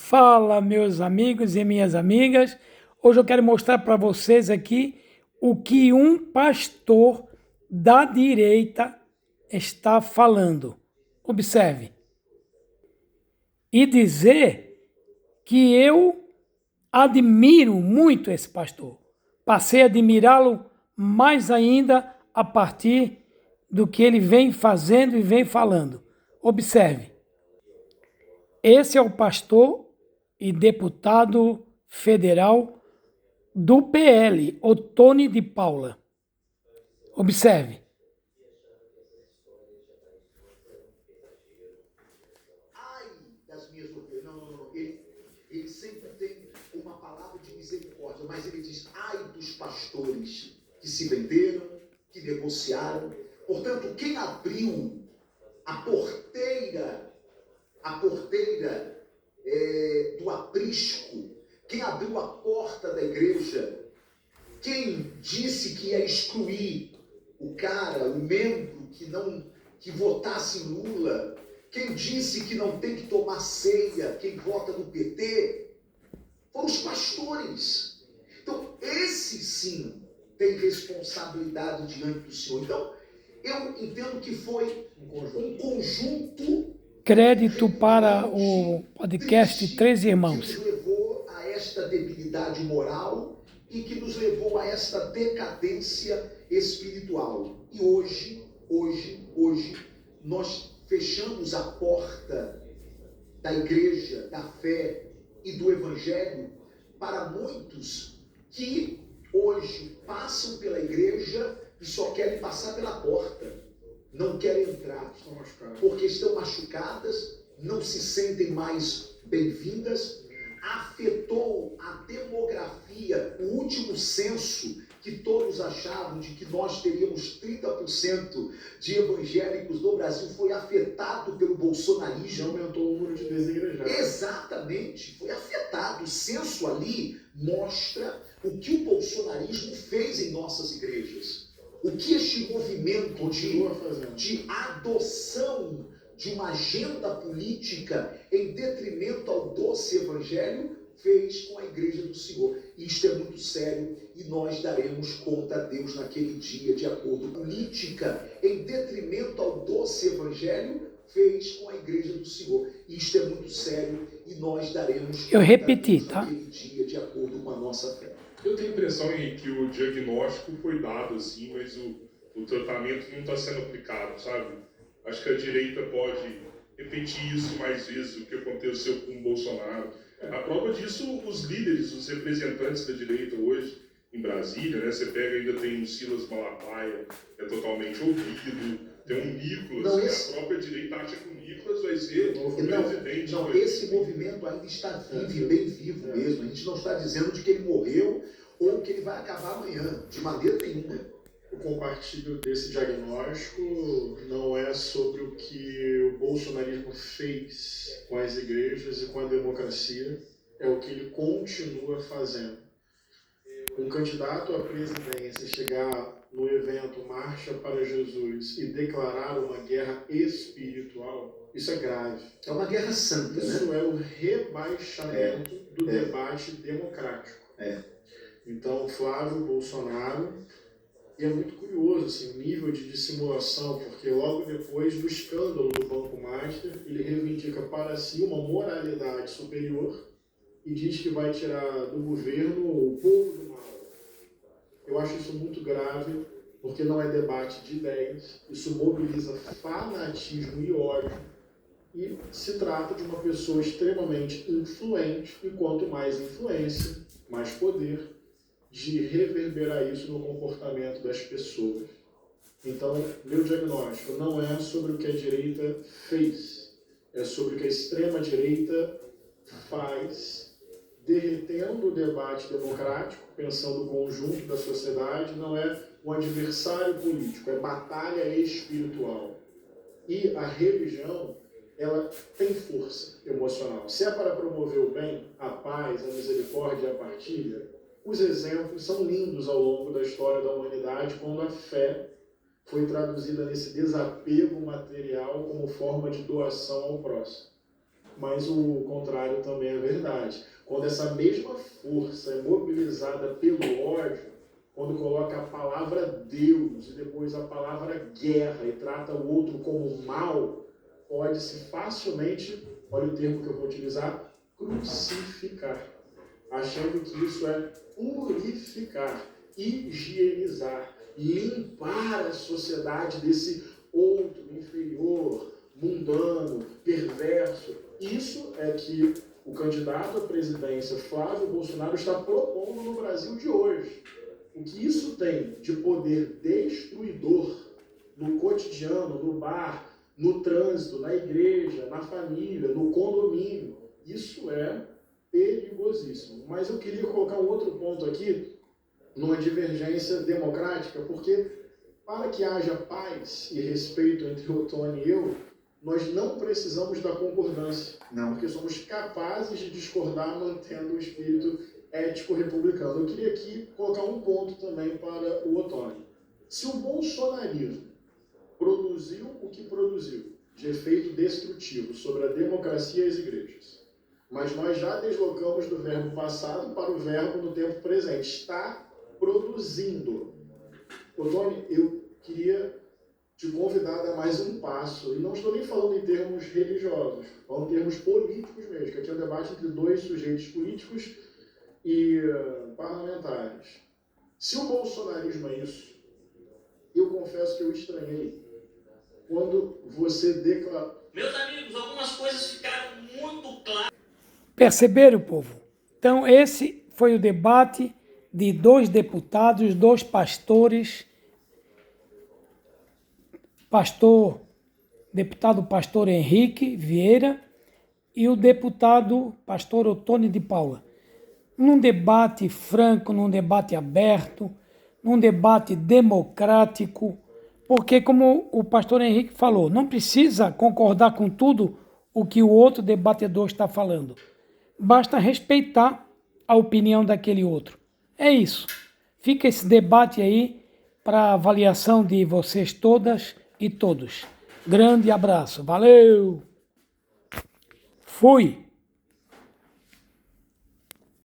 Fala, meus amigos e minhas amigas. Hoje eu quero mostrar para vocês aqui o que um pastor da direita está falando. Observe. E dizer que eu admiro muito esse pastor. Passei a admirá-lo mais ainda a partir do que ele vem fazendo e vem falando. Observe. Esse é o pastor e deputado federal do PL, Ottoni de Paula. Observe. Ai das minhas ovelhas. Não. Ele sempre tem uma palavra de misericórdia, mas ele diz, ai dos pastores que se venderam, que negociaram. Portanto, quem abriu a porteira do aprisco, quem abriu a porta da igreja, quem disse que ia excluir o membro que votasse em Lula, quem disse que não tem que tomar ceia quem vota no PT, foram os pastores. Então, esse sim tem responsabilidade diante do Senhor. Então, eu entendo que foi um conjunto. Crédito para o podcast Três Irmãos. Que nos levou a esta debilidade moral e que nos levou a esta decadência espiritual. E hoje, nós fechamos a porta da igreja, da fé e do evangelho para muitos que hoje passam pela igreja e só querem passar pela porta. Não querem entrar, porque estão machucadas, não se sentem mais bem-vindas. Afetou a demografia, o último censo que todos achavam de que nós teríamos 30% de evangélicos no Brasil foi afetado pelo bolsonarismo. Aumentou o número de desigrejados. Exatamente, foi afetado. O censo ali mostra o que o bolsonarismo fez em nossas igrejas. O que este movimento de adoção de uma agenda política em detrimento ao doce evangelho fez com a igreja do Senhor. Isto é muito sério e nós daremos conta a Deus naquele dia, de acordo com a política em detrimento ao doce evangelho fez com a igreja do Senhor. Isto é muito sério e nós daremos conta a Deus naquele dia, de acordo com a nossa fé. Eu tenho a impressão que o diagnóstico foi dado assim, mas o tratamento não está sendo aplicado, sabe? Acho que a direita pode repetir isso mais vezes do que aconteceu com o Bolsonaro. A prova disso, os líderes, os representantes da direita hoje em Brasília, né? Você pega, ainda tem o Silas Malafaia, é totalmente ouvido, tem um Nicolas, a própria direita acha que o Nicolas vai ser o novo presidente. Não, esse movimento ainda está vivo, bem vivo mesmo. A gente não está dizendo de que ele morreu ou que ele vai acabar amanhã, de maneira nenhuma. O compartilho desse diagnóstico não é sobre o que o bolsonarismo fez com as igrejas e com a democracia, é o que ele continua fazendo. Um candidato à presidência chegar no evento Marcha para Jesus e declarar uma guerra espiritual, isso é grave. É uma guerra santa, isso né? É o rebaixamento do debate democrático. Então, Flávio Bolsonaro, e é muito curioso assim, o nível de dissimulação, porque logo depois do escândalo do Banco Master, ele reivindica para si uma moralidade superior e diz que vai tirar do governo o povo do mal. Eu acho isso muito grave, porque não é debate de ideias, isso mobiliza fanatismo e ódio, e se trata de uma pessoa extremamente influente, e quanto mais influência, mais poder, de reverberar isso no comportamento das pessoas. Então, meu diagnóstico não é sobre o que a direita fez, é sobre o que a extrema-direita faz, derretendo o debate democrático, pensando o conjunto da sociedade, não é um adversário político, é batalha espiritual. E a religião, ela tem força emocional. Se é para promover o bem, a paz, a misericórdia e a partilha, os exemplos são lindos ao longo da história da humanidade, quando a fé foi traduzida nesse desapego material como forma de doação ao próximo. mas o contrário também é verdade. Quando essa mesma força é mobilizada pelo ódio, quando coloca a palavra Deus e depois a palavra guerra e trata o outro como mal, pode-se facilmente, olha o termo que eu vou utilizar, crucificar, achando que isso é purificar, higienizar, limpar a sociedade desse outro inferior, mundano, perverso. Isso é que o candidato à presidência, Flávio Bolsonaro, está propondo no Brasil de hoje. O que isso tem de poder destruidor no cotidiano, no bar, no trânsito, na igreja, na família, no condomínio, isso é perigosíssimo. Mas eu queria colocar um outro ponto aqui, numa divergência democrática, porque para que haja paz e respeito entre o Ottoni e eu, nós não precisamos da concordância, não, porque somos capazes de discordar mantendo o espírito ético republicano. Eu queria aqui colocar um ponto também para o Ottoni. Se o bolsonarismo produziu o que produziu de efeito destrutivo sobre a democracia e as igrejas, mas nós já deslocamos do verbo passado para o verbo no tempo presente, está produzindo. Ottoni, eu queria te convidar a dar mais um passo, e não estou nem falando em termos religiosos, falando em termos políticos mesmo, que aqui é um debate entre dois sujeitos políticos e parlamentares. Se o bolsonarismo é isso, eu confesso que eu estranhei quando você declarou... Meus amigos, algumas coisas ficaram muito claras. Perceberam, povo? Então, esse foi o debate de dois deputados, dois pastores, deputado pastor Henrique Vieira e o deputado pastor Ottoni de Paula. Num debate franco, num debate aberto, num debate democrático, porque, como o pastor Henrique falou, não precisa concordar com tudo o que o outro debatedor está falando. Basta respeitar a opinião daquele outro. É isso. Fica esse debate aí para avaliação de vocês todas e todos. Grande abraço. Valeu! Fui!